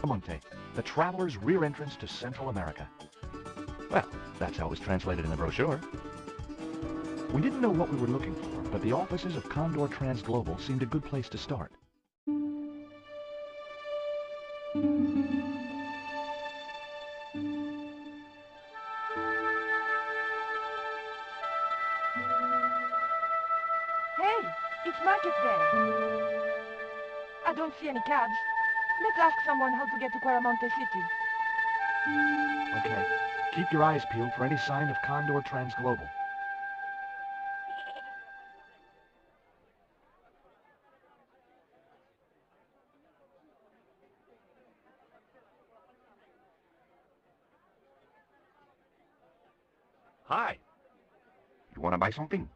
Monte, the traveler's rear entrance to Central America. Well, that's how it was translated in the brochure. We didn't know what we were looking for, but the offices of Condor Transglobal seemed a good place to start. Hey, it's market day. I don't see any cabs. Let's ask someone how to get to Cuaramonte City. Okay, keep your eyes peeled for any sign of Condor Transglobal. Hi. You want to buy something?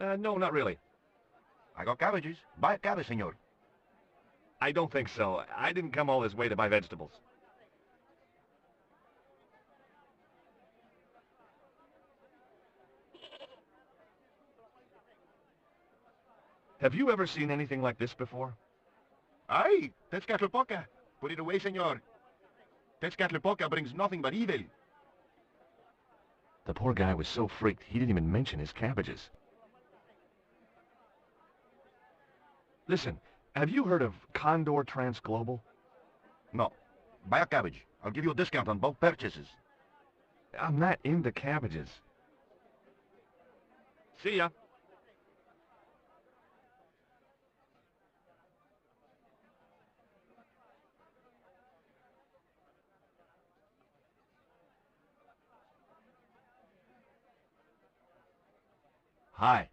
No, not really. I got cabbages. Buy a cabbage, senor. I don't think so. I didn't come all this way to buy vegetables. Have you ever seen anything like this before? Aye, Tezcatlipoca. Put it away, senor. Tezcatlipoca brings nothing but evil. The poor guy was so freaked he didn't even mention his cabbages. Listen, have you heard of Condor Transglobal? No. Buy a cabbage. I'll give you a discount on both purchases. I'm not into cabbages. See ya. Hi.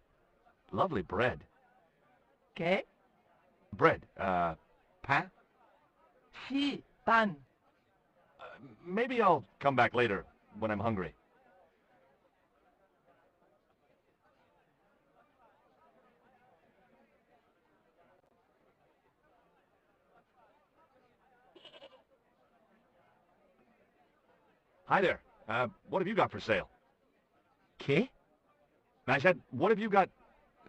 Lovely bread. ¿Qué? Bread, pan? Sí, pan. Maybe I'll come back later when I'm hungry. Hi there. What have you got for sale? ¿Qué? I said, what have you got?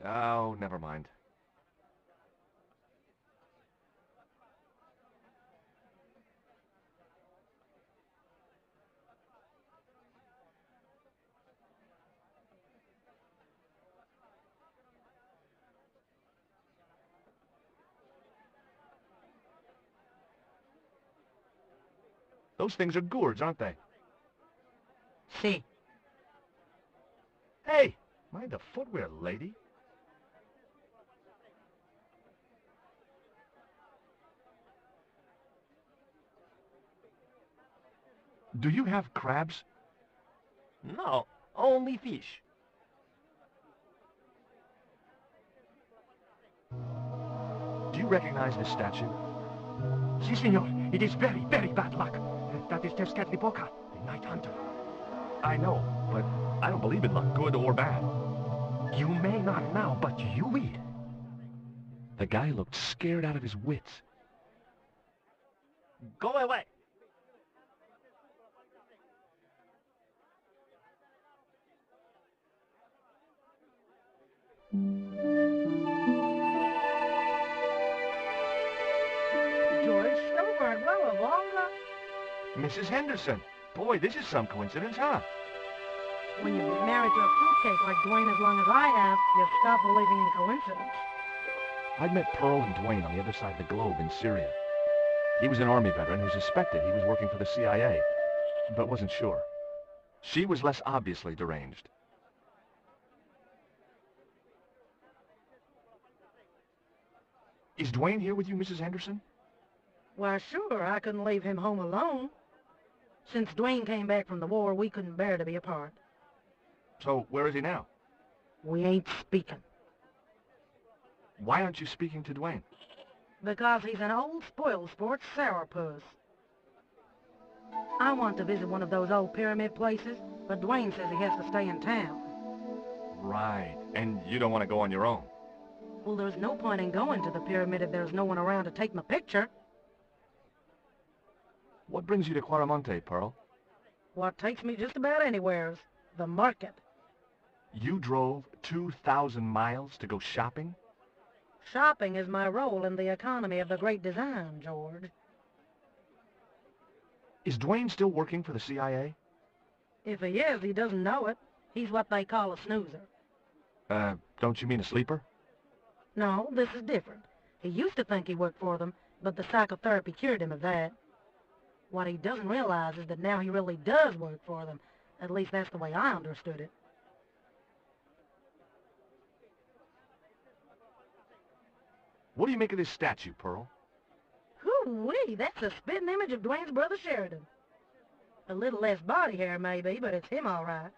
Oh, never mind. Those things are gourds, aren't they? Sí. Hey, mind the footwear, lady. Do you have crabs? No, only fish. Do you recognize this statue? Si, senor. It is very, very bad luck. That is Tezcatlipoca, the Night Hunter. I know, but I don't believe in luck, good or bad. You may not now, but you will. The guy looked scared out of his wits. Go away. George Stobart, blah, blah, blah. Mrs. Henderson. Boy, this is some coincidence, huh? When you've been married to a fruitcake like Dwayne as long as I have, you stop believing in coincidence. I'd met Pearl and Dwayne on the other side of the globe in Syria. He was an Army veteran who suspected he was working for the CIA, but wasn't sure. She was less obviously deranged. Is Dwayne here with you, Mrs. Henderson? Why, sure, I couldn't leave him home alone. Since Dwayne came back from the war, we couldn't bear to be apart. So, where is he now? We ain't speaking. Why aren't you speaking to Dwayne? Because he's an old spoil sport sourpuss. I want to visit one of those old pyramid places, but Dwayne says he has to stay in town. Right, and you don't want to go on your own. Well, there's no point in going to the pyramid if there's no one around to take my picture. What brings you to Cuaramonte, Pearl? What takes me just about anywheres, the market. You drove 2,000 miles to go shopping? Shopping is my role in the economy of the Great Design, George. Is Dwayne still working for the CIA? If he is, he doesn't know it. He's what they call a snoozer. Don't you mean a sleeper? No, this is different. He used to think he worked for them, but the psychotherapy cured him of that. What he doesn't realize is that now he really does work for them. At least that's the way I understood it. What do you make of this statue, Pearl? Hoo-wee, that's a spitting image of Dwayne's brother Sheridan. A little less body hair, maybe, but it's him all right.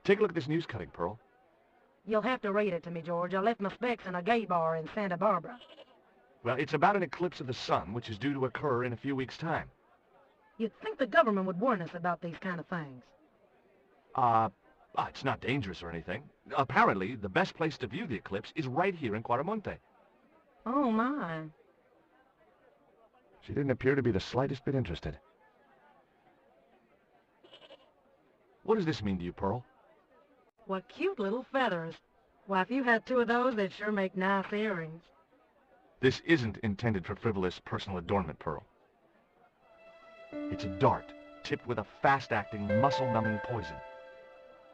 Take a look at this news cutting, Pearl. You'll have to read it to me, George. I left my specs in a gay bar in Santa Barbara. Well, it's about an eclipse of the sun, which is due to occur in a few weeks' time. You'd think the government would warn us about these kind of things. It's not dangerous or anything. Apparently, the best place to view the eclipse is right here in Quaramonte. Oh, my. She didn't appear to be the slightest bit interested. What does this mean to you, Pearl? What cute little feathers. Why, if you had two of those, they'd sure make nice earrings. This isn't intended for frivolous personal adornment, Pearl. It's a dart, tipped with a fast-acting, muscle-numbing poison.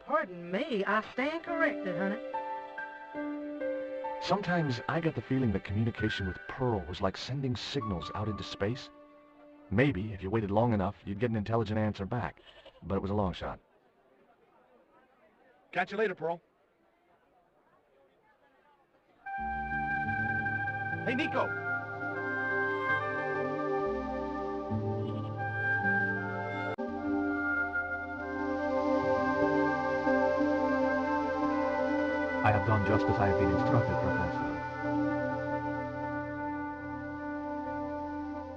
Pardon me, I stand corrected, honey. Sometimes I got the feeling that communication with Pearl was like sending signals out into space. Maybe, if you waited long enough, you'd get an intelligent answer back. But it was a long shot. Catch you later, Pearl. Hey, Nico! I have done just as I have been instructed, Professor.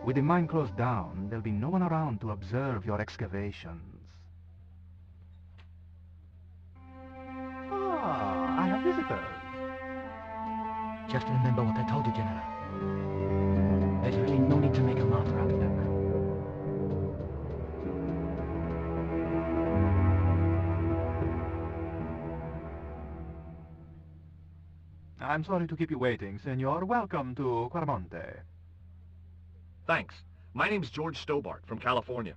With the mine closed down, there'll be no one around to observe your excavations. Ah, I have visitors. Just remember what I told you, General. There's really no need to make a martyr out of them. I'm sorry to keep you waiting, Senor. Welcome to Quaramonte. Thanks. My name's George Stobart from California.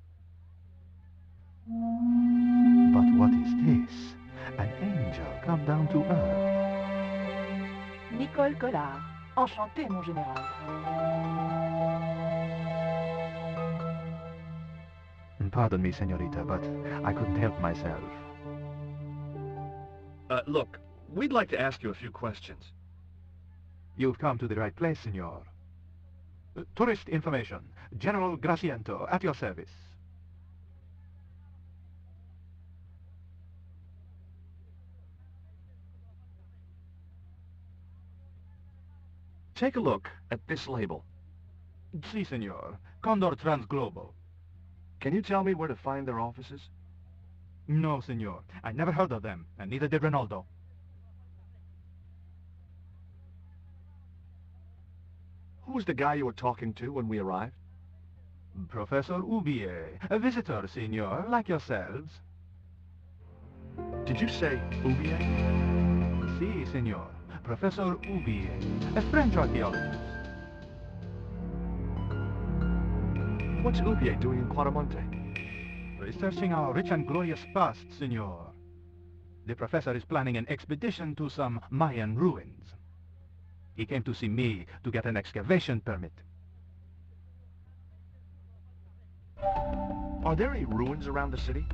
But what is this? An angel come down to earth. Nicole Collard. Enchantée, mon général. Pardon me, senorita, but I couldn't help myself. Look, we'd like to ask you a few questions. You've come to the right place, senor. Tourist information. General Graciento, at your service. Take a look at this label. Si, senor. Condor Transglobal. Can you tell me where to find their offices? No, senor. I never heard of them, and neither did Ronaldo. Who was the guy you were talking to when we arrived? Professor Oubier. A visitor, senor, like yourselves. Did you say Oubier? Si, senor. Professor Oubier, a French archaeologist. What's Oubier doing in Quaramonte? Researching our rich and glorious past, senor. The professor is planning an expedition to some Mayan ruins. He came to see me to get an excavation permit. Are there any ruins around the city?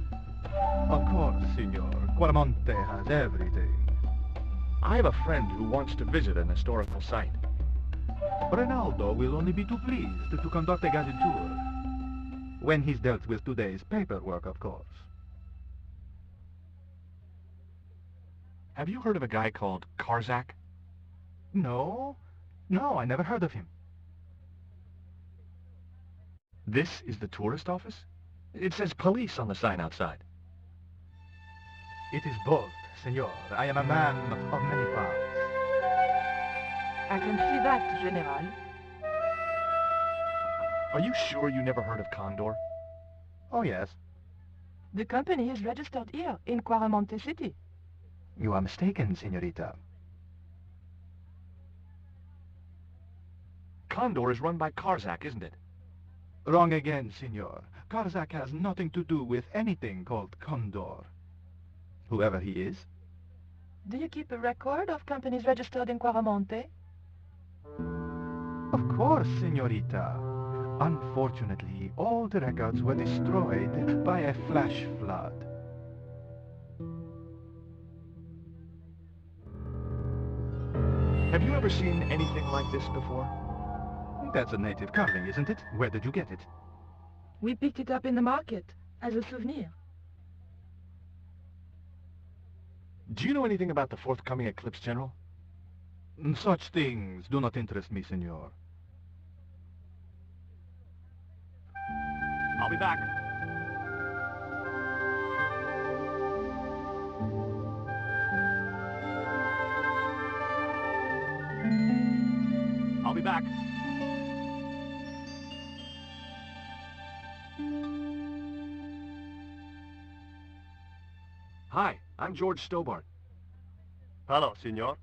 Of course, senor. Quaramonte has everything. I have a friend who wants to visit an historical site. Ronaldo will only be too pleased to conduct a guided tour. When he's dealt with today's paperwork, of course. Have you heard of a guy called Karzak? No. No, I never heard of him. This is the tourist office? It says police on the sign outside. It is both, senor. I am a man of many parts. I can see that, General. Are you sure you never heard of Condor? Oh, yes. The company is registered here in Quaramonte City. You are mistaken, senorita. Condor is run by Karzak, isn't it? Wrong again, senor. Karzak has nothing to do with anything called Condor. Whoever he is. Do you keep a record of companies registered in Quaramonte? Of course, senorita. Unfortunately, all the records were destroyed by a flash flood. Have you ever seen anything like this before? That's a native carving, isn't it? Where did you get it? We picked it up in the market as a souvenir. Do you know anything about the forthcoming eclipse, General? Such things do not interest me, senor. I'll be back. I'll be back. Hi, I'm George Stobart. Hello, senor.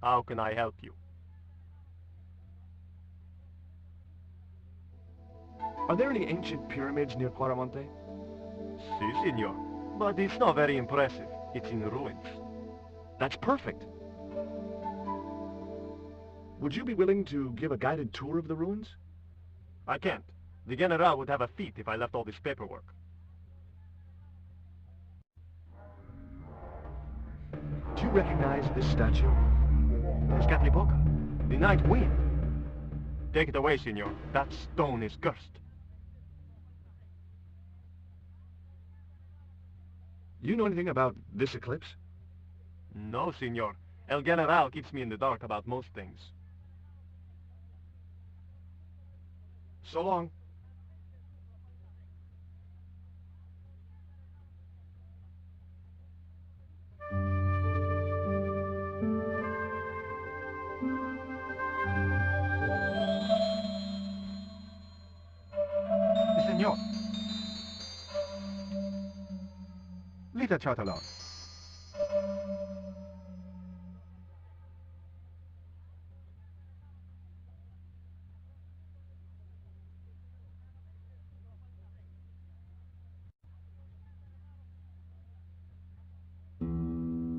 How can I help you? Are there any ancient pyramids near Quaramonte? Si, senor. But it's not very impressive. It's in ruins. That's perfect. Would you be willing to give a guided tour of the ruins? I can't. The General would have a fit if I left all this paperwork. Do you recognize this statue? It's Catlipoca, The Night Wind. Take it away, senor. That stone is cursed. Do you know anything about this eclipse? No, senor. El General keeps me in the dark about most things. So long. Senor. Leave that child alone.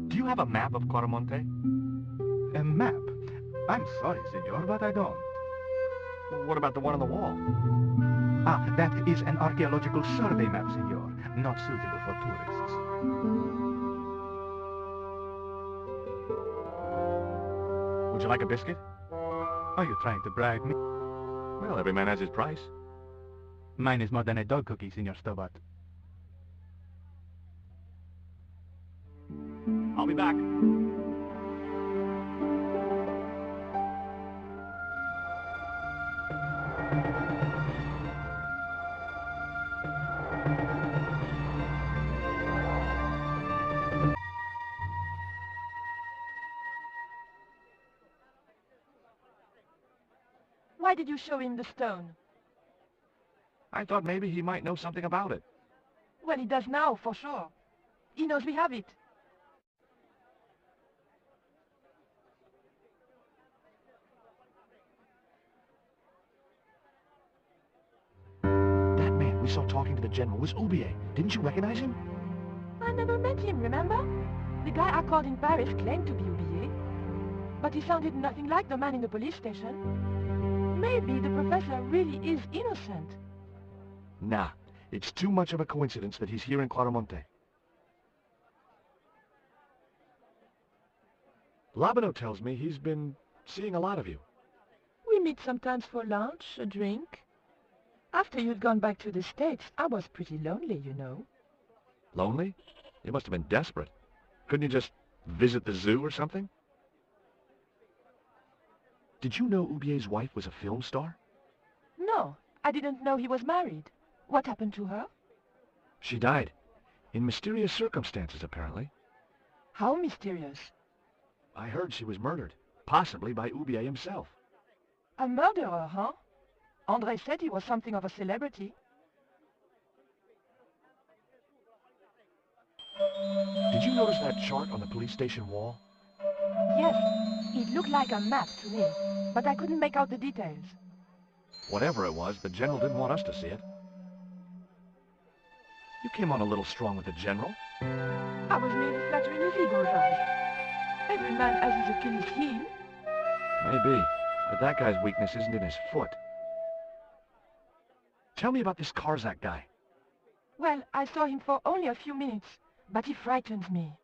Do you have a map of Quaramonte? A map? I'm sorry, senor, but I don't. What about the one on the wall? Ah, that is an archaeological survey map, senor. Not suitable for tourists. Would you like a biscuit? Are you trying to bribe me? Well, every man has his price. Mine is more than a dog cookie, Senor Stobart. I'll be back. Why did you show him the stone? I thought maybe he might know something about it. Well, he does now, for sure. He knows we have it. That man we saw talking to the general was Oubier. Didn't you recognize him? I never met him, remember? The guy I called in Paris claimed to be Oubier. But he sounded nothing like the man in the police station. Maybe the professor really is innocent. Nah, it's too much of a coincidence that he's here in Claramonte. Labano tells me he's been seeing a lot of you. We meet sometimes for lunch, a drink. After you'd gone back to the States, I was pretty lonely, you know. Lonely? You must have been desperate. Couldn't you just visit the zoo or something? Did you know Oubier's wife was a film star? No, I didn't know he was married. What happened to her? She died. In mysterious circumstances, apparently. How mysterious. I heard she was murdered. Possibly by Oubier himself. A murderer, huh? André said he was something of a celebrity. Did you notice that chart on the police station wall? Yes, it looked like a map to me, but I couldn't make out the details. Whatever it was, the General didn't want us to see it. You came on a little strong with the General. I was merely flattering his ego, George. Every man has his Achilles heel. Maybe, but that guy's weakness isn't in his foot. Tell me about this Karzak guy. Well, I saw him for only a few minutes, but he frightened me.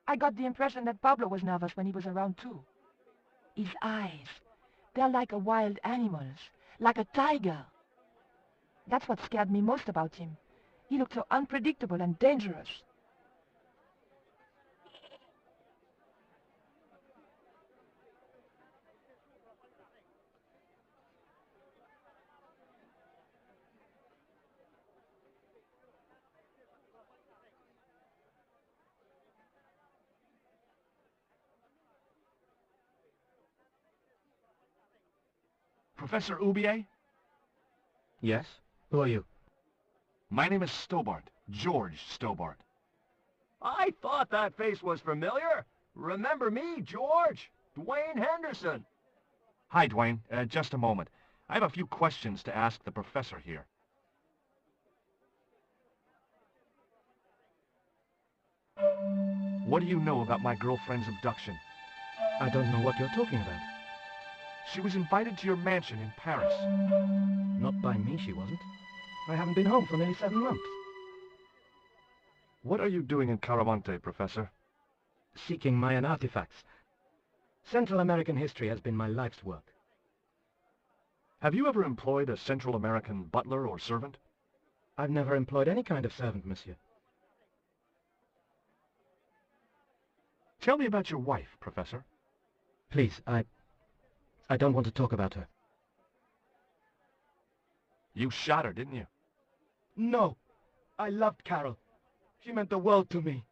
I got the impression that Pablo was nervous when he was around too. His eyes, they're like a wild animal's, like a tiger. That's what scared me most about him. He looked so unpredictable and dangerous. Professor Oubier? Yes? Who are you? My name is Stobart, George Stobart. I thought that face was familiar. Remember me, George? Dwayne Henderson. Hi, Dwayne. Just a moment. I have a few questions to ask the professor here. What do you know about my girlfriend's abduction? I don't know what you're talking about. She was invited to your mansion in Paris. Not by me, she wasn't. I haven't been home for nearly 7 months. What are you doing in Caramonte, Professor? Seeking Mayan artifacts. Central American history has been my life's work. Have you ever employed a Central American butler or servant? I've never employed any kind of servant, monsieur. Tell me about your wife, Professor. Please, I don't want to talk about her. You shot her, didn't you? No! I loved Carol. She meant the world to me.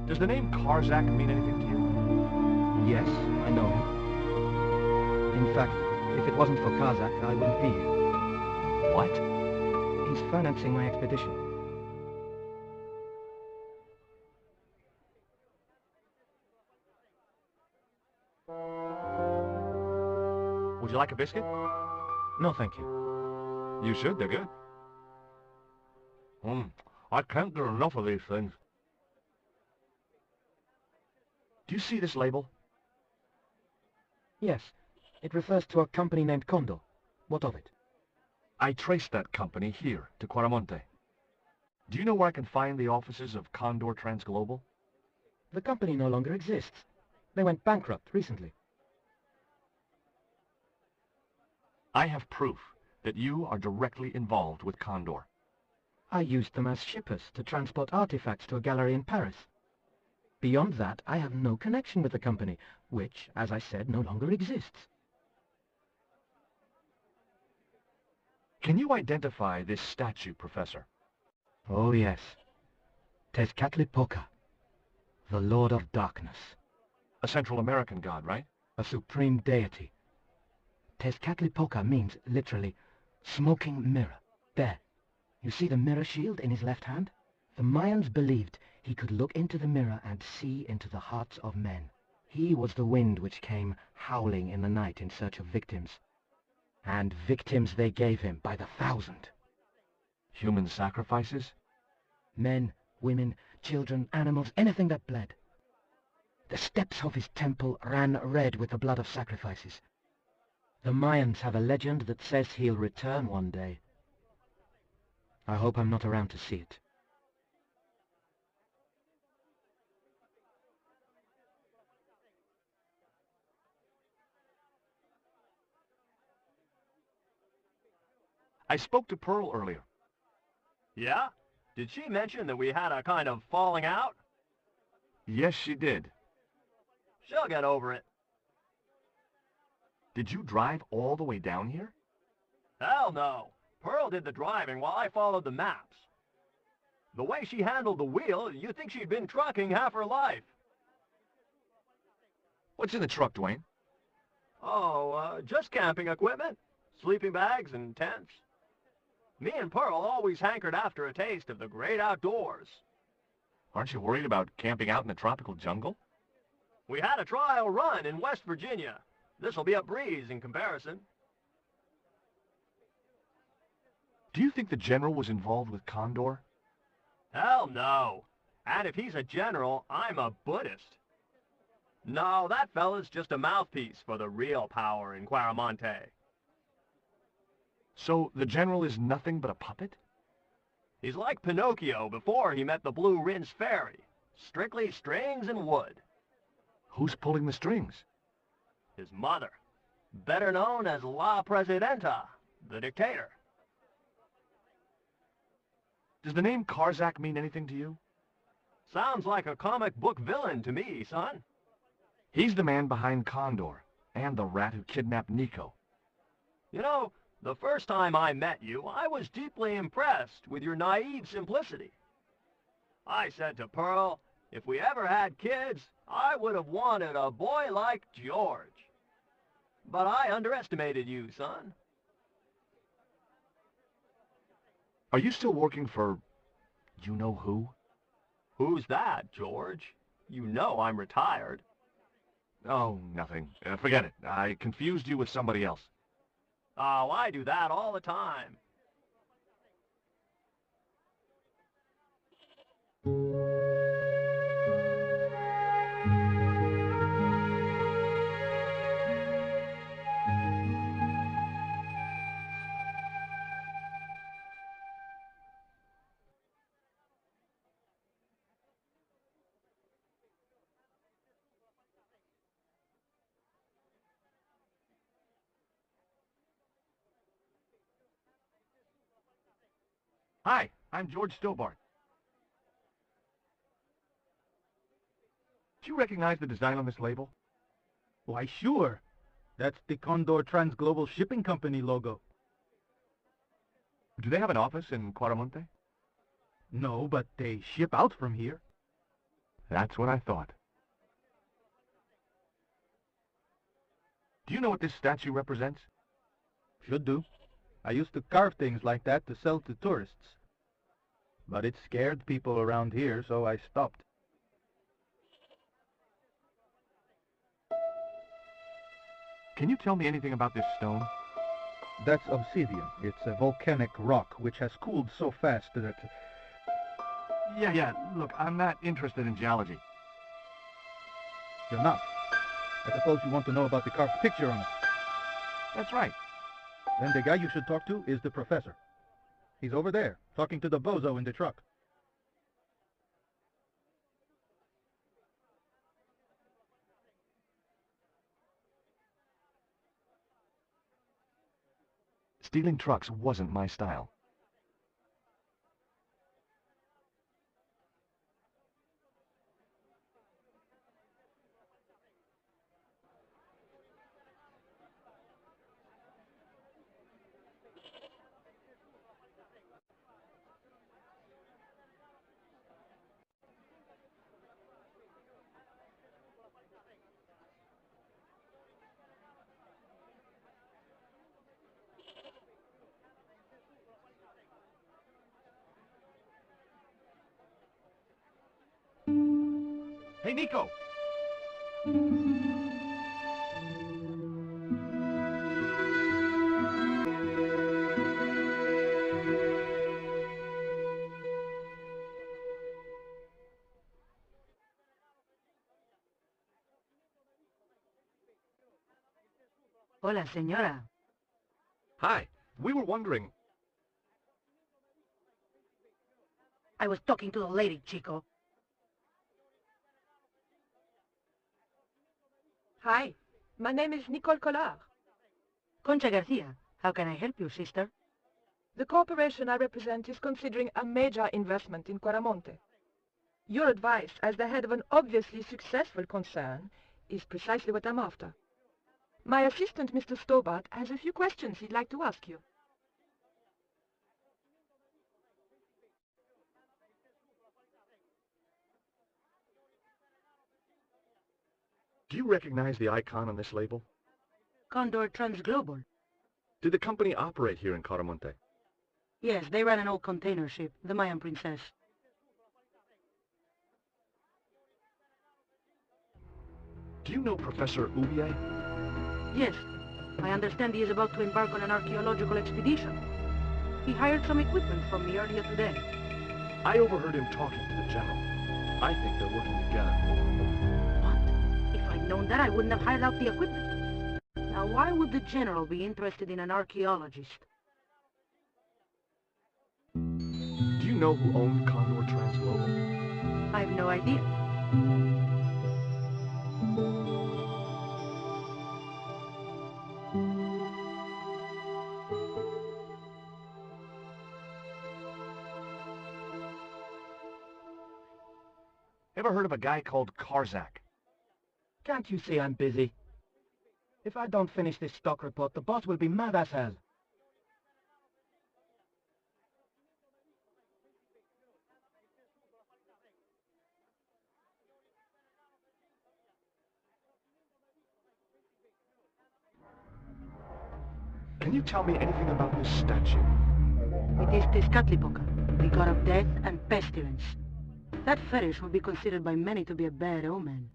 Does the name Karzak mean anything to you? Yes, I know him. In fact, if it wasn't for Karzak, I wouldn't be here. What? He's financing my expedition. Would you like a biscuit? No, thank you. You should, they're good. I can't get enough of these things. Do you see this label? Yes, it refers to a company named Condor. What of it? I traced that company here, to Quaramonte. Do you know where I can find the offices of Condor Transglobal? The company no longer exists. They went bankrupt recently. I have proof that you are directly involved with Condor. I used them as shippers to transport artifacts to a gallery in Paris. Beyond that, I have no connection with the company, which, as I said, no longer exists. Can you identify this statue, Professor? Oh, yes. Tezcatlipoca, the Lord of Darkness. A Central American god, right? A supreme deity. Tezcatlipoca means, literally, smoking mirror. There. You see the mirror shield in his left hand? The Mayans believed he could look into the mirror and see into the hearts of men. He was the wind which came howling in the night in search of victims. And victims they gave him by the thousand. Human sacrifices? Men, women, children, animals, anything that bled. The steps of his temple ran red with the blood of sacrifices. The Mayans have a legend that says he'll return one day. I hope I'm not around to see it. I spoke to Pearl earlier. Yeah? Did she mention that we had a kind of falling out? Yes, she did. She'll get over it. Did you drive all the way down here? Hell no. Pearl did the driving while I followed the maps. The way she handled the wheel, you'd think she'd been trucking half her life. What's in the truck, Dwayne? Oh, just camping equipment, sleeping bags and tents. Me and Pearl always hankered after a taste of the great outdoors. Aren't you worried about camping out in the tropical jungle? We had a trial run in West Virginia. This'll be a breeze in comparison. Do you think the General was involved with Condor? Hell no. And if he's a general, I'm a Buddhist. No, that fella's just a mouthpiece for the real power in Quaramonte. So the General is nothing but a puppet? He's like Pinocchio before he met the Blue Rinse Fairy. Strictly strings and wood. Who's pulling the strings? His mother, better known as La Presidenta, the dictator. Does the name Karzak mean anything to you? Sounds like a comic book villain to me, son. He's the man behind Condor, and the rat who kidnapped Nico. You know, the first time I met you, I was deeply impressed with your naive simplicity. I said to Pearl, if we ever had kids, I would have wanted a boy like George. But I underestimated you, son. Are you still working for you-know-who? Who's that, George? You know I'm retired. Oh, nothing. Forget it. I confused you with somebody else. Oh, I do that all the time. Hi, I'm George Stobart. Do you recognize the design on this label? Why, sure. That's the Condor Transglobal Shipping Company logo. Do they have an office in Quaramonte? No, but they ship out from here. That's what I thought. Do you know what this statue represents? Should do. I used to carve things like that to sell to tourists. But it scared people around here, so I stopped. Can you tell me anything about this stone? That's obsidian. It's a volcanic rock which has cooled so fast that... Yeah, look, I'm not interested in geology. You're not. I suppose you want to know about the carved picture on it. That's right. Then the guy you should talk to is the professor. He's over there, talking to the bozo in the truck. Stealing trucks wasn't my style. Hey, Nico! Hola, señora. Hi, we were wondering... I was talking to the lady, Chico. Hi, my name is Nicole Collard. Concha Garcia, how can I help you, sister? The corporation I represent is considering a major investment in Quaramonte. Your advice, as the head of an obviously successful concern, is precisely what I'm after. My assistant, Mr. Stobart, has a few questions he'd like to ask you. Do you recognize the icon on this label? Condor Transglobal. Did the company operate here in Quaramonte? Yes, they ran an old container ship, the Mayan Princess. Do you know Professor Oubier? Yes. I understand he is about to embark on an archaeological expedition. He hired some equipment from me earlier today. I overheard him talking to the general. I think they're working together. What? If I'd known that, I wouldn't have hired out the equipment. Now, why would the general be interested in an archaeologist? Do you know who owned Condor Transglobal? I have no idea. Ever heard of a guy called Karzak? Can't you see I'm busy? If I don't finish this stock report, the boss will be mad as hell. Can you tell me anything about this statue? It is Tezcatlipoca, the god of death and pestilence. That fetish would be considered by many to be a bad omen.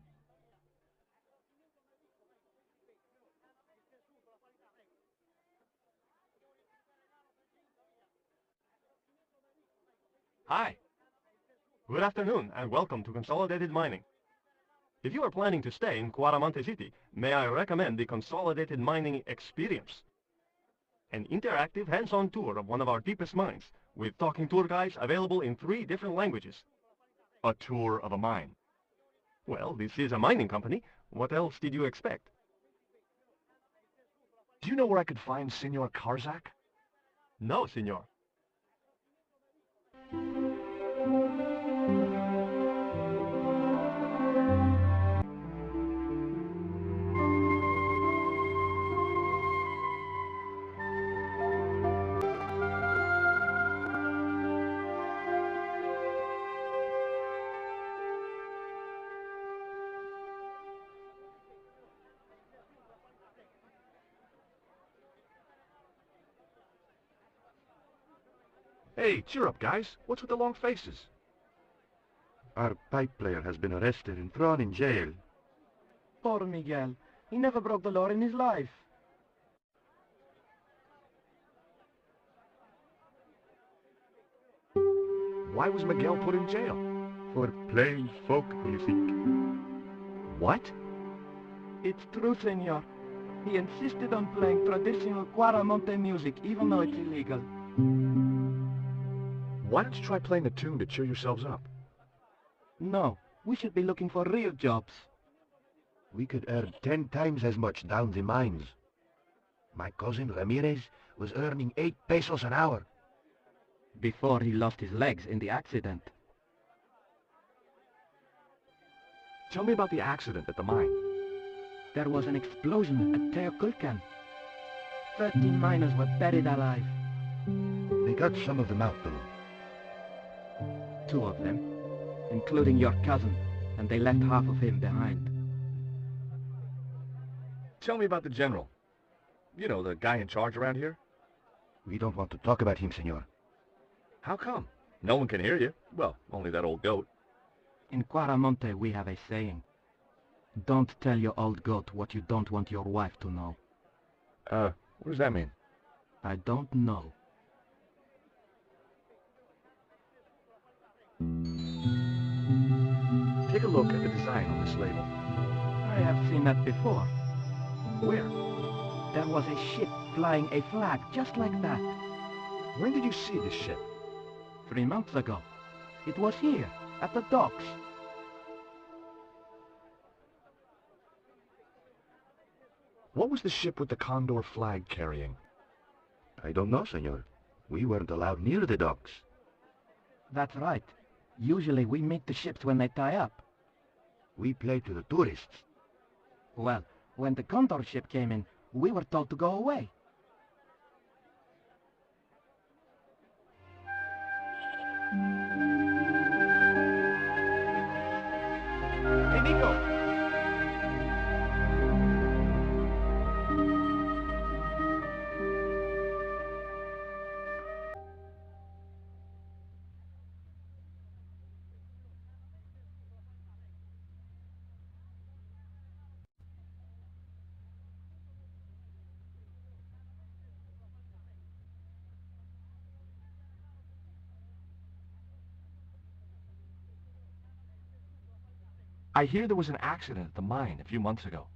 Hi. Good afternoon, and welcome to Consolidated Mining. If you are planning to stay in Cuaramonte City, may I recommend the Consolidated Mining Experience. An interactive hands-on tour of one of our deepest mines, with talking tour guides available in 3 different languages. A tour of a mine. Well, this is a mining company. What else did you expect? Do you know where I could find Senor Karzak? No, senor. Hey, cheer up, guys. What's with the long faces? Our pipe player has been arrested and thrown in jail. Poor Miguel. He never broke the law in his life. Why was Miguel put in jail? For playing folk music. What? It's true, senor. He insisted on playing traditional Cuaramonte music, even though it's illegal. Why don't you try playing a tune to cheer yourselves up? No, we should be looking for real jobs. We could earn 10 times as much down the mines. My cousin Ramirez was earning 8 pesos an hour. Before he lost his legs in the accident. Tell me about the accident at the mine. There was an explosion at Teoculcan. 13 miners were buried alive. They got some of them out, though. 2 of them, including your cousin, and they left half of him behind. Tell me about the general. You know, the guy in charge around here? We don't want to talk about him, senor. How come? No one can hear you. Well, only that old goat. In Cuaramonte we have a saying. Don't tell your old goat what you don't want your wife to know. What does that mean? I don't know. Take a look at the design on this label. I have seen that before. Where? There was a ship flying a flag just like that. When did you see this ship? 3 months ago. It was here, at the docks. What was the ship with the Condor flag carrying? I don't know, senor. We weren't allowed near the docks. That's right. Usually we meet the ships when they tie up. We play to the tourists. Well, when the Condor ship came in, we were told to go away. Hey, Nico! I hear there was an accident at the mine a few months ago.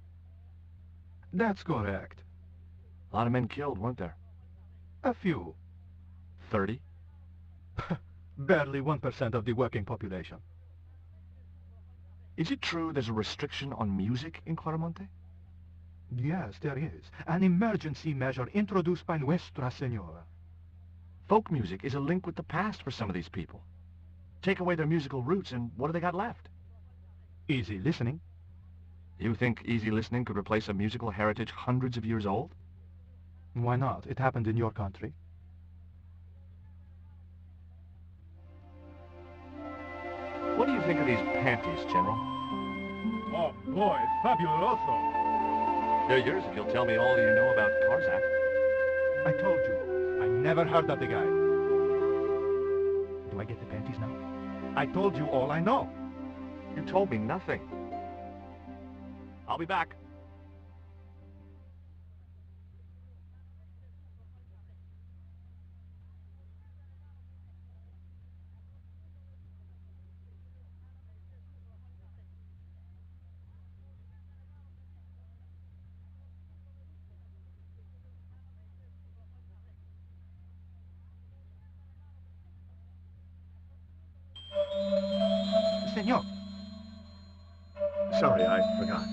That's correct. A lot of men killed, weren't there? A few. 30? Barely 1% of the working population. Is it true there's a restriction on music in Claramonte? Yes, there is. An emergency measure introduced by Nuestra Senora. Folk music is a link with the past for some of these people. Take away their musical roots, and what do they got left? Easy listening. You think easy listening could replace a musical heritage hundreds of years old? Why not? It happened in your country. What do you think of these panties, General? Oh boy, fabuloso. They're yours if you'll tell me all you know about Karzak. I told you, I never heard of the guy. Do I get the panties now? I told you all I know. You told me nothing. I'll be back. Senor. Sorry, I forgot.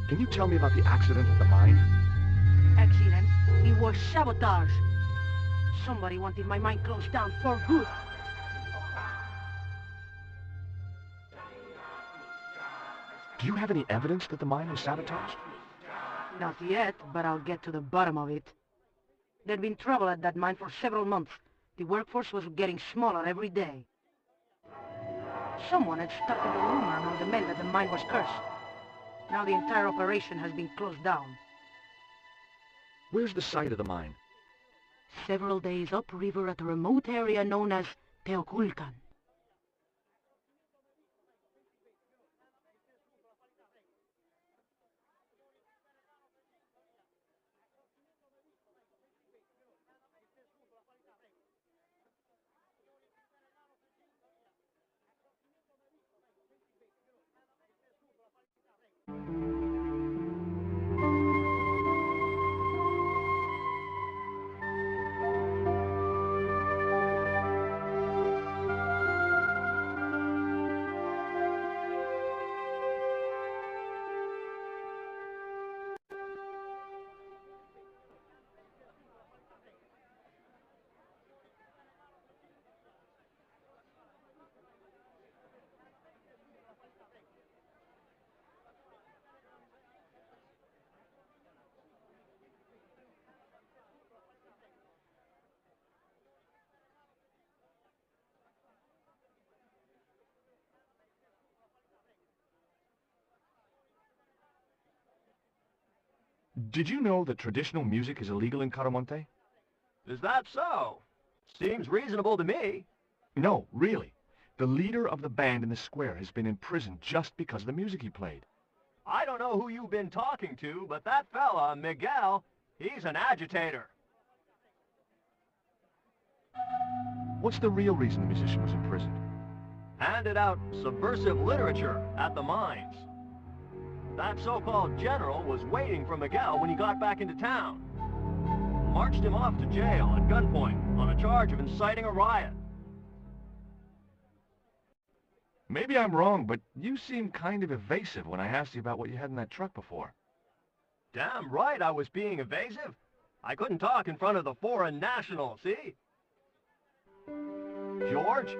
Can you tell me about the accident at the mine? Accident? It was sabotage. Somebody wanted my mine closed down for good. Do you have any evidence that the mine was sabotaged? Not yet, but I'll get to the bottom of it. There'd been trouble at that mine for several months. The workforce was getting smaller every day. Someone had started a rumor among the men that the mine was cursed. Now the entire operation has been closed down. Where's the site of the mine? Several days upriver at a remote area known as Teoculcan. Did you know that traditional music is illegal in Caramonte? Is that so? Seems reasonable to me. No, really. The leader of the band in the square has been in prison just because of the music he played. I don't know who you've been talking to, but that fella, Miguel, he's an agitator. What's the real reason the musician was imprisoned? Handed out subversive literature at the mines. That so-called general was waiting for Miguel when he got back into town. marched him off to jail at gunpoint on a charge of inciting a riot. Maybe I'm wrong, but you seemed kind of evasive when I asked you about what you had in that truck before. Damn right I was being evasive. I couldn't talk in front of the foreign national, see? George,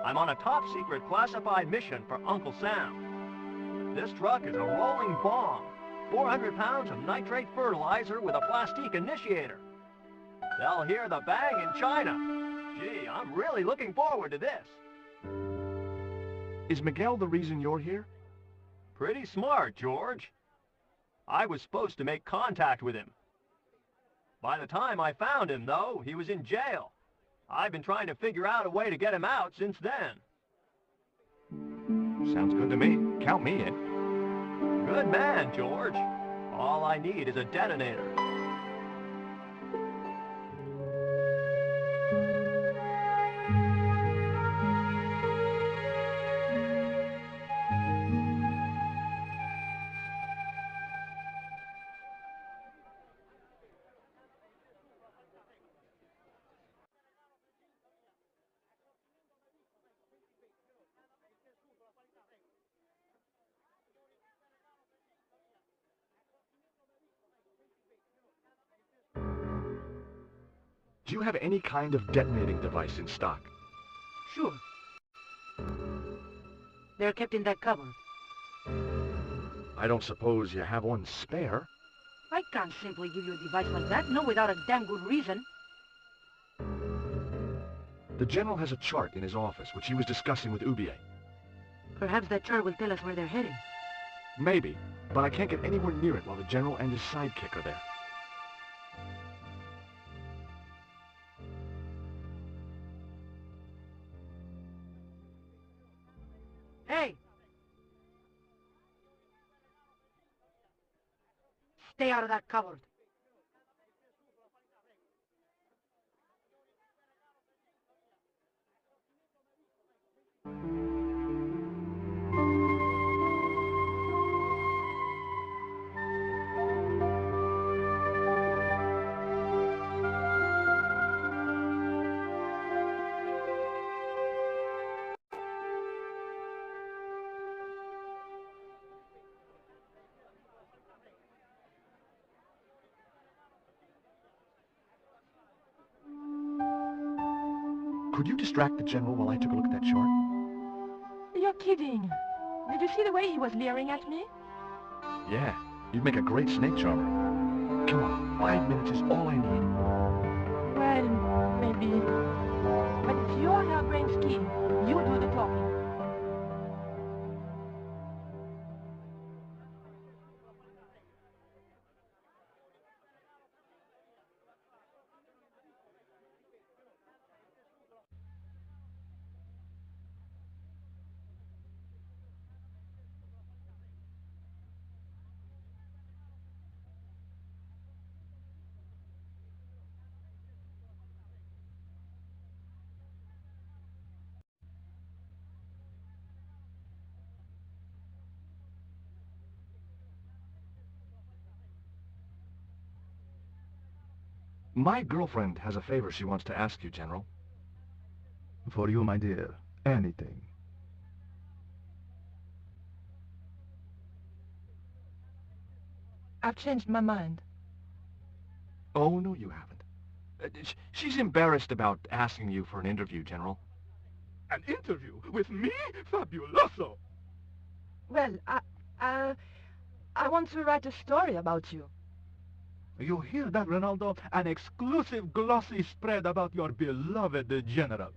I'm on a top-secret classified mission for Uncle Sam. This truck is a rolling bomb. 400 pounds of nitrate fertilizer with a plastique initiator. They'll hear the bang in China. Gee, I'm really looking forward to this. Is Miguel the reason you're here? Pretty smart, George. I was supposed to make contact with him. By the time I found him, though, he was in jail. I've been trying to figure out a way to get him out since then. Sounds good to me. Count me in. Good man, George. All I need is a detonator. Do you have any kind of detonating device in stock? Sure. They're kept in that cupboard. I don't suppose you have one spare? I can't simply give you a device like that, no without a damn good reason. The General has a chart in his office, which he was discussing with Ubier. Perhaps that chart will tell us where they're heading. Maybe, but I can't get anywhere near it while the General and his sidekick are there. Hey! Stay out of that cupboard. Could you distract the General while I took a look at that chart? You're kidding. Did you see the way he was leering at me? Yeah, you'd make a great snake charmer. Come on, 5 minutes is all I need. Well, maybe. But it's your harebrained scheme. You do the talking. My girlfriend has a favor she wants to ask you, General. For you, my dear, anything. I've changed my mind. Oh, no, you haven't. She's embarrassed about asking you for an interview, General. An interview with me? Fabuloso! Well, I want to write a story about you. You hear that, Ronaldo? An exclusive glossy spread about your beloved General.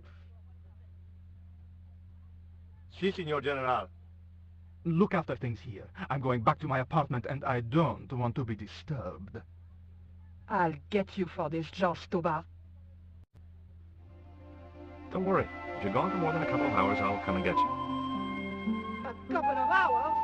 Si, Senor General. Look after things here. I'm going back to my apartment and I don't want to be disturbed. I'll get you for this, George Toba. Don't worry. If you're gone for more than a couple of hours, I'll come and get you. A couple of hours?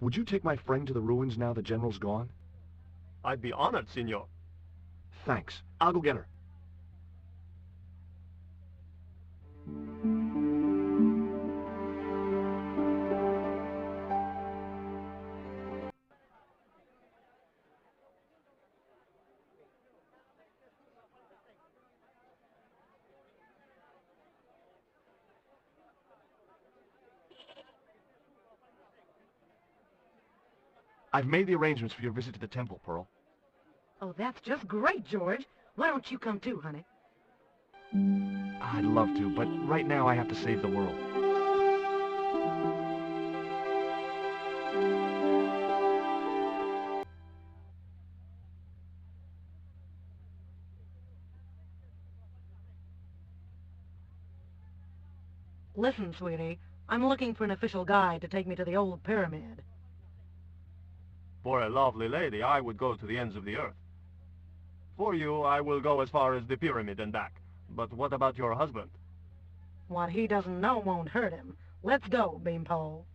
Would you take my friend to the ruins now the General's gone? I'd be honored, senor. Thanks. I'll go get her. I've made the arrangements for your visit to the temple, Pearl. Oh, that's just great, George. Why don't you come too, honey? I'd love to, but right now I have to save the world. Listen, sweetie, I'm looking for an official guide to take me to the old pyramid. For a lovely lady, I would go to the ends of the earth. For you, I will go as far as the pyramid and back. But what about your husband? What he doesn't know won't hurt him. Let's go, Beanpole.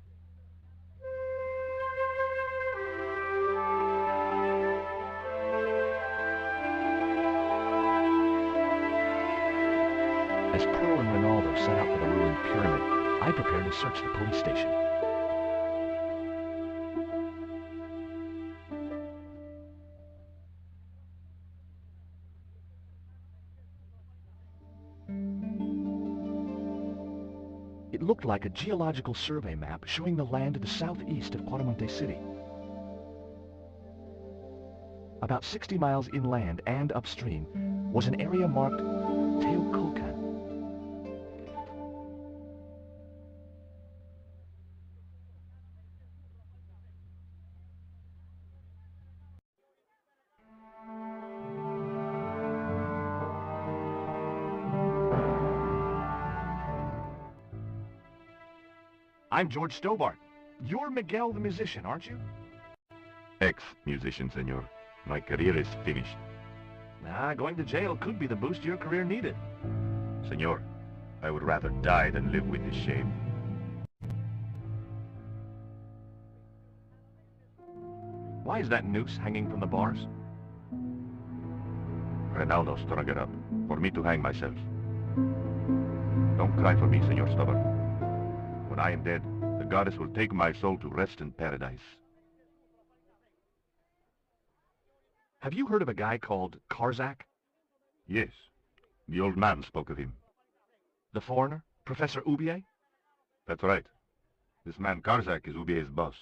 As Pearl and Ronaldo set out for the ruined pyramid, I prepared to search the police station. It looked like a geological survey map showing the land to the southeast of Quaramonte City. About 60 miles inland and upstream was an area marked Teoculcan. I'm George Stobart. You're Miguel the musician, aren't you? Ex-musician, senor. My career is finished. Nah, going to jail could be the boost your career needed. Senor, I would rather die than live with this shame. Why is that noose hanging from the bars? Ronaldo strung it up, for me to hang myself. Don't cry for me, Senor Stobart. When I am dead, the goddess will take my soul to rest in paradise. Have you heard of a guy called Karzak? Yes, the old man spoke of him. The foreigner? Professor Oubier? That's right. This man Karzak is Ubier's boss.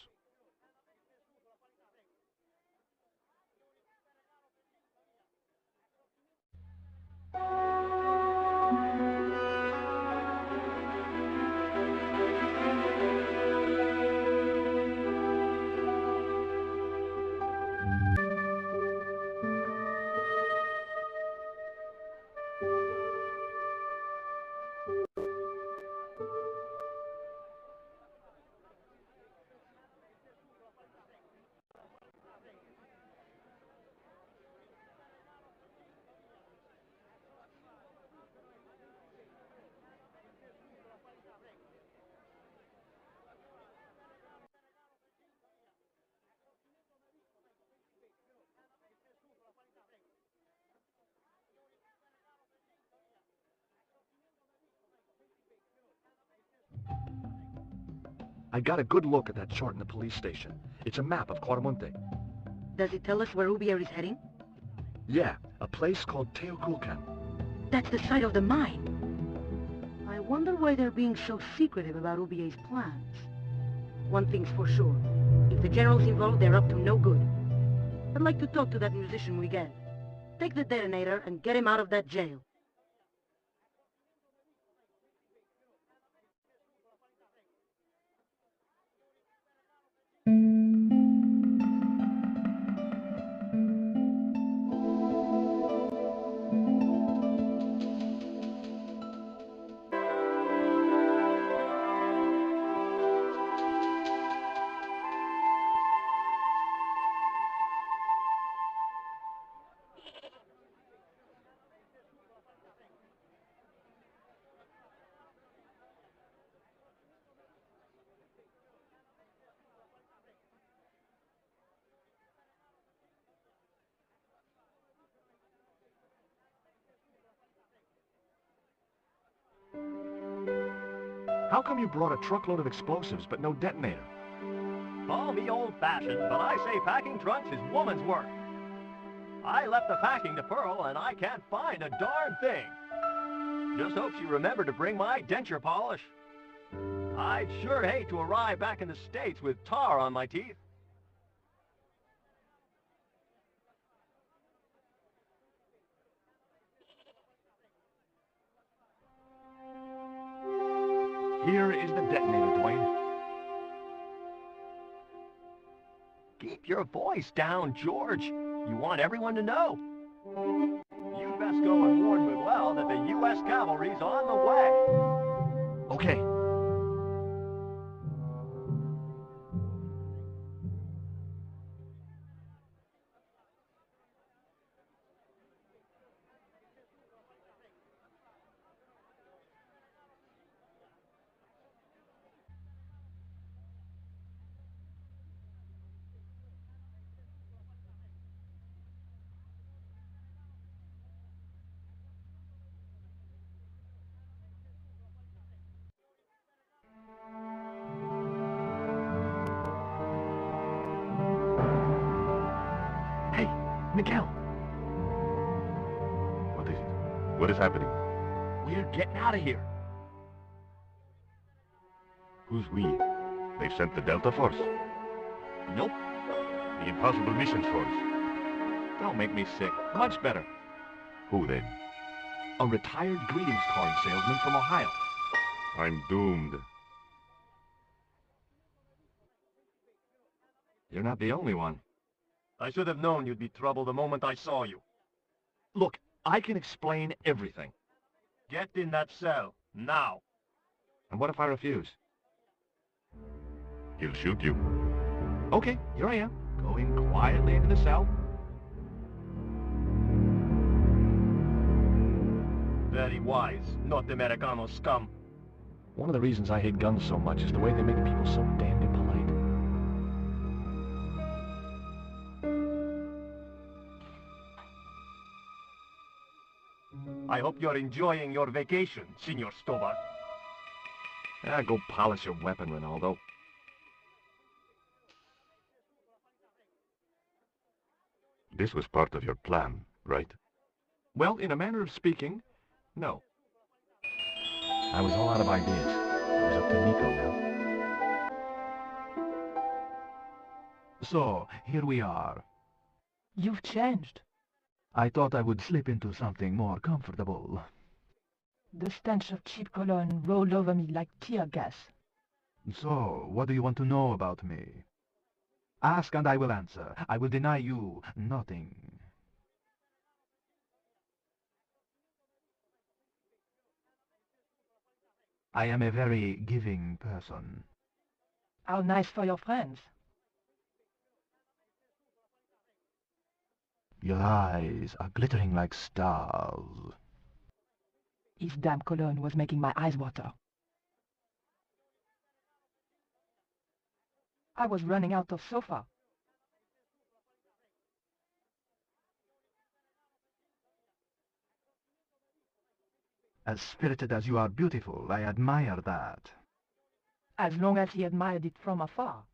I got a good look at that chart in the police station. It's a map of Quaramonte. Does it tell us where Oubier is heading? Yeah, a place called Teoculcan. That's the site of the mine. I wonder why they're being so secretive about Ubier's plans. One thing's for sure. If the General's involved, they're up to no good. I'd like to talk to that musician Miguel. Take the detonator and get him out of that jail. How come you brought a truckload of explosives but no detonator? Call me old-fashioned, but I say packing trunks is woman's work. I left the packing to Pearl, and I can't find a darn thing. Just hope she remembered to bring my denture polish. I'd sure hate to arrive back in the States with tar on my teeth. Here is the detonator, Dwayne. Keep your voice down, George. You want everyone to know. You best go and warn Miguel that the U.S. cavalry's on the way. Okay. Hey, Miguel, What is it? What is happening? we're getting out of here. Who's we? They've sent the Delta Force. Nope. The Impossible Missions Force. Don't make me sick. Much better. Who then? A retired greetings card salesman from Ohio. I'm doomed. You're not the only one. I should have known you'd be trouble the moment I saw you. Look, I can explain everything. Get in that cell, now. And what if I refuse? He'll shoot you. Okay, here I am, going quietly into the cell. Very wise, not Americano scum. One of the reasons I hate guns so much is the way they make people so damned impolite. I hope you're enjoying your vacation, Senor Stobar. Ah, go polish your weapon, Ronaldo. This was part of your plan, right? Well, in a manner of speaking, no. I was all out of ideas. It was up to Nico now. So, here we are. You've changed. I thought I would slip into something more comfortable. The stench of cheap cologne rolled over me like tear gas. So, what do you want to know about me? Ask and I will answer. I will deny you nothing. I am a very giving person. How nice for your friends. Your eyes are glittering like stars. His damn cologne was making my eyes water. I was running out of sofa. As spirited as you are beautiful, I admire that. As long as he admired it from afar.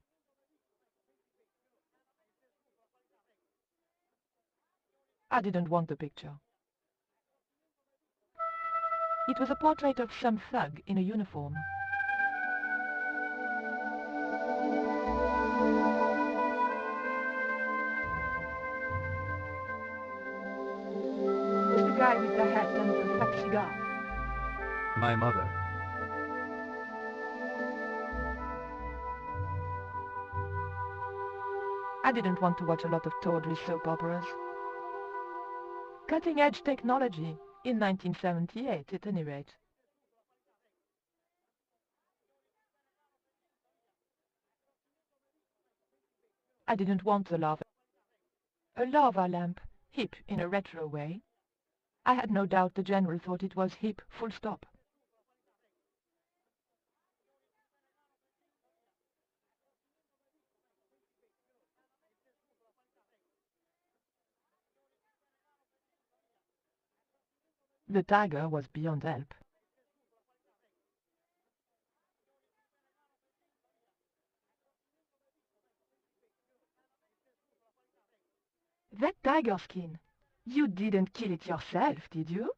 I didn't want the picture. It was a portrait of some thug in a uniform. It was the guy with the hat and the fat cigar. My mother. I didn't want to watch a lot of tawdry soap operas. Cutting-edge technology, in 1978 at any rate. I didn't want the lava. A lava lamp, hip in a retro way. I had no doubt the general thought it was hip, full stop. The tiger was beyond help. That tiger skin. You didn't kill it yourself, did you?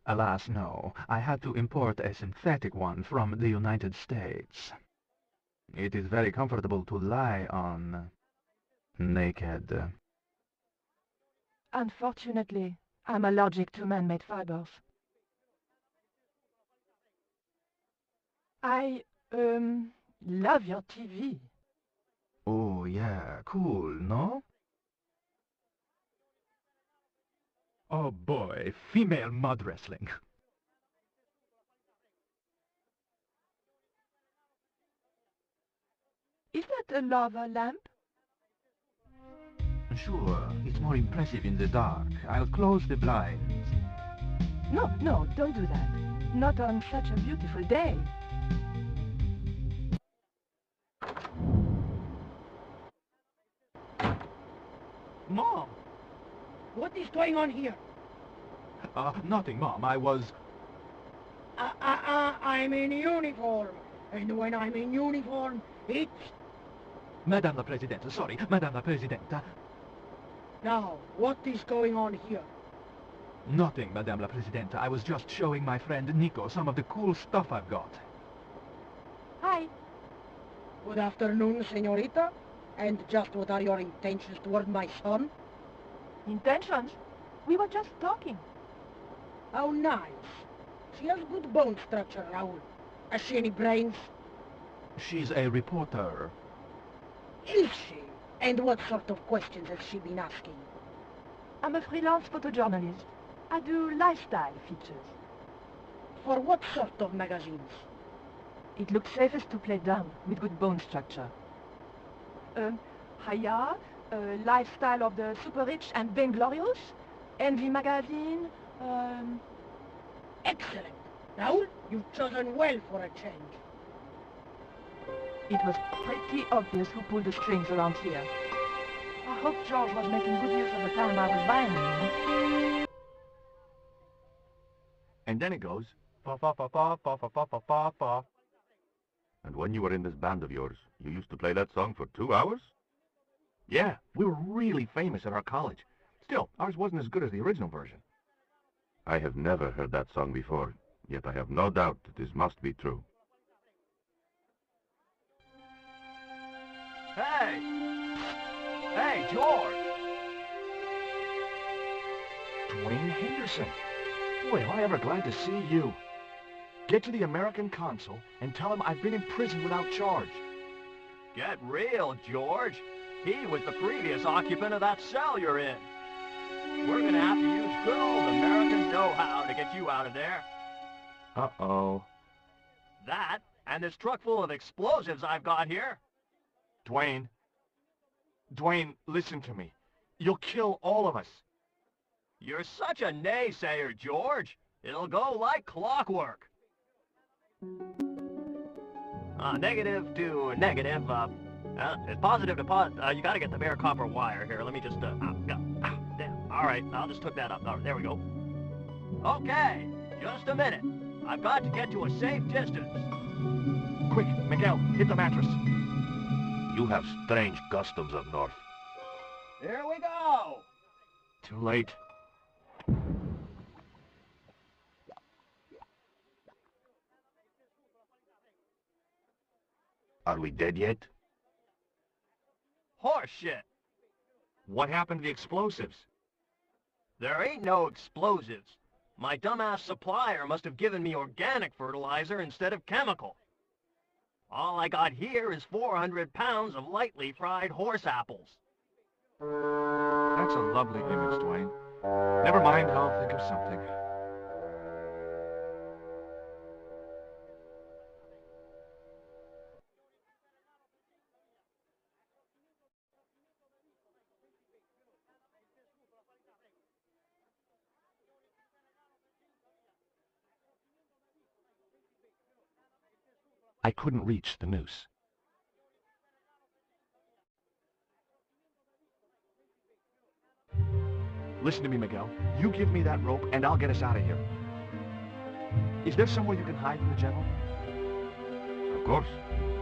Alas, no. I had to import a synthetic one from the United States. It is very comfortable to lie on. Naked. Unfortunately, I'm allergic to man-made fibers. I, love your TV. Oh, yeah, cool, no? Oh boy, female mud wrestling. Is that a lava lamp? Sure, it's more impressive in the dark. I'll close the blinds. No, no, don't do that. Not on such a beautiful day. Mom! What is going on here? Nothing, Mom. I was... I'm in uniform. And when I'm in uniform, it's... Madame la Presidente, sorry, Madame la Presidente. Now, what is going on here? Nothing, Madame la Presidente. I was just showing my friend Nico some of the cool stuff I've got. Hi. Good afternoon, señorita. And just what are your intentions toward my son? Intentions? We were just talking. How nice. She has good bone structure, Raoul. Has she any brains? She's a reporter. Is she? And what sort of questions has she been asking? I'm a freelance photojournalist. I do lifestyle features. For what sort of magazines? It looks safest to play dumb with good bone structure. Haya, Lifestyle of the Super Rich and Vainglorious, Envy Magazine, Excellent. Raoul, you've chosen well for a change. It was pretty obvious who pulled the strings around here. I hope George was making good use of the time I was buying him. And then it goes, And when you were in this band of yours, you used to play that song for 2 hours? yeah, we were really famous at our college. Still, ours wasn't as good as the original version. I have never heard that song before, yet I have no doubt that this must be true. Hey! Hey, George! Dwayne Henderson. Boy, am I ever glad to see you. Get to the American consul and tell him I've been in prison without charge. Get real, George. He was the previous occupant of that cell you're in. We're gonna have to use good old American know-how to get you out of there. Uh-oh. That, and this truck full of explosives I've got here. Dwayne, listen to me. You'll kill all of us. You're such a naysayer, George. It'll go like clockwork. Negative to negative, it's positive to positive. You gotta get the bare copper wire here. Let me just, damn. All right, I'll just hook that up. All right, there we go. Okay, just a minute. I've got to get to a safe distance. Quick, Miguel, hit the mattress. You have strange customs up north. Here we go. Too late. Are we dead yet? Horseshit. What happened to the explosives? There ain't no explosives. My dumbass supplier must have given me organic fertilizer instead of chemical. All I got here is 400 pounds of lightly fried horse apples. That's a lovely image, Dwayne. Never mind, I'll think of something. I couldn't reach the noose. Listen to me, Miguel. You give me that rope, and I'll get us out of here. Is there somewhere you can hide from the General? Of course.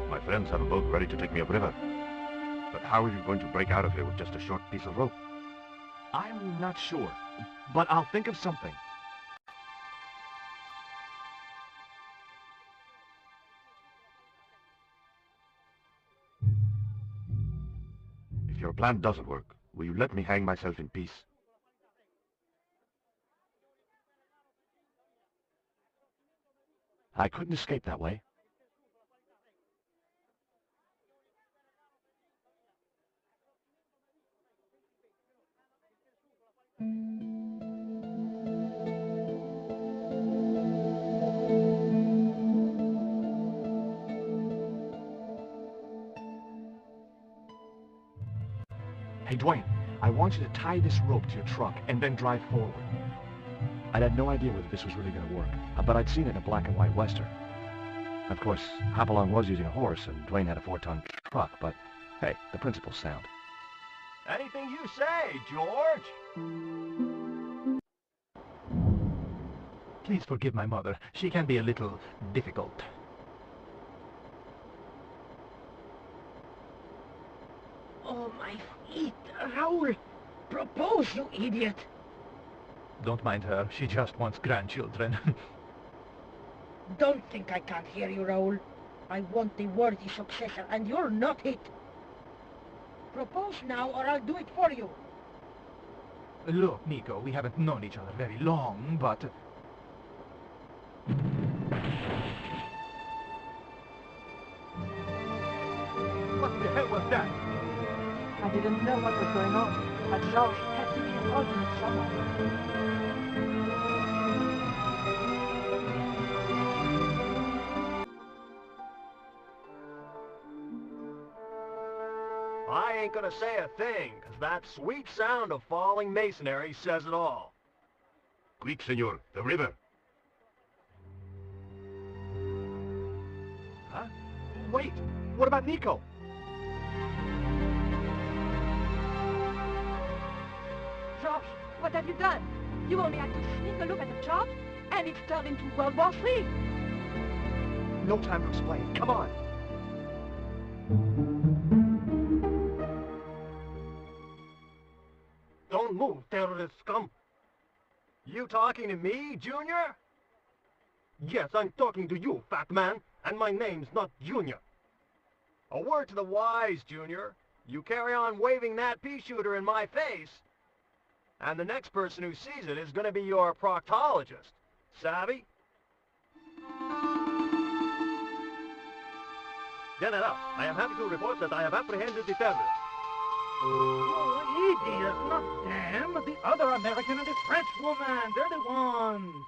My friends have a boat ready to take me upriver. But how are you going to break out of here with just a short piece of rope? I'm not sure, but I'll think of something. If your plan doesn't work, will you let me hang myself in peace? I couldn't escape that way. Hey, Dwayne, I want you to tie this rope to your truck and then drive forward. I'd had no idea whether this was really going to work, but I'd seen it in a black and white western. Of course, Hopalong was using a horse, and Dwayne had a 4-ton truck, but hey, the principle's sound. Anything you say, George. Please forgive my mother. She can be a little difficult. Oh, my feet. Raoul, propose, you idiot. Don't mind her. She just wants grandchildren. Don't think I can't hear you, Raoul. I want the worthy successor, and you're not it. Propose now, or I'll do it for you. Look, Nico, we haven't known each other very long, but... What the hell was that? I didn't know what was going on, but Georges had to be involved in it somehow. I ain't gonna say a thing, 'cause that sweet sound of falling masonry says it all. Quick, senor, the river. Huh? Wait, what about Nico? Georges, what have you done? You only had to sneak a look at the chart, and it's turned into World War III. No time to explain. Come on. Don't move, terrorist scum. You talking to me, Junior? Yes, I'm talking to you, fat man, and my name's not Junior. A word to the wise, Junior. You carry on waving that pea shooter in my face, and the next person who sees it is going to be your proctologist. Savvy? General, I am happy to report that I have apprehended the terrorist. Oh, idiot, not them. The other American and the French woman. They're the ones.